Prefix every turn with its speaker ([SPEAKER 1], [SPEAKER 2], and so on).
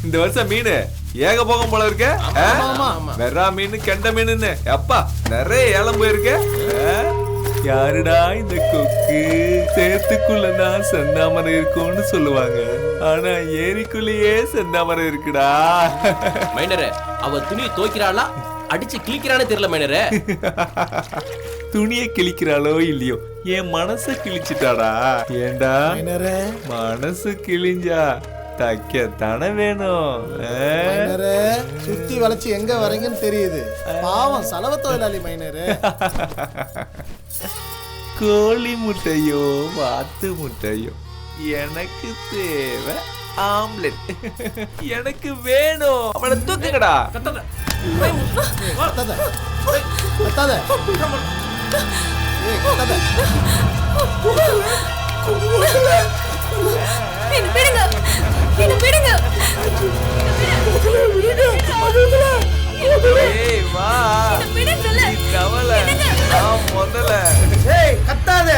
[SPEAKER 1] இந்த வருஷம் மீன் ஏக போகம் போல இருக்க. வெறா மீன் கெண்ட மீன் அப்பா நிறைய ஏலம் போயிருக்க. யாருடா இந்த கொக்கு? சேத்துக்குள்ளதான் செந்தாமரை இருக்கும்னு சொல்லுவாங்க, ஆனா ஏரிக்குள்ளேயே செந்தாமரை இருக்குடா.
[SPEAKER 2] மைனரே, அவ துணியை துவைக்கிறாளா அடிச்சு கிழிக்கிறானே தெரியல மைனரே.
[SPEAKER 1] துணியை கிழிக்கிறாளோ இல்லையோ, என் மனச கிழிச்சிட்டாடா. ஏண்டா மனசு கிழிஞ்சா தைக்கத்தானே வேணும்.
[SPEAKER 3] சுத்தி வளைச்சு எங்க வரீங்கன்னு தெரியுது. பாவம் சலவ தொழிலாளி மைனரு.
[SPEAKER 1] கோழி முட்டையோ வாத்து முட்டையோ, எனக்கு தேவை ஆம்லெட். எனக்கு வேணும். அவனை தூக்குங்கடா. முதல்ல
[SPEAKER 3] கத்தாத.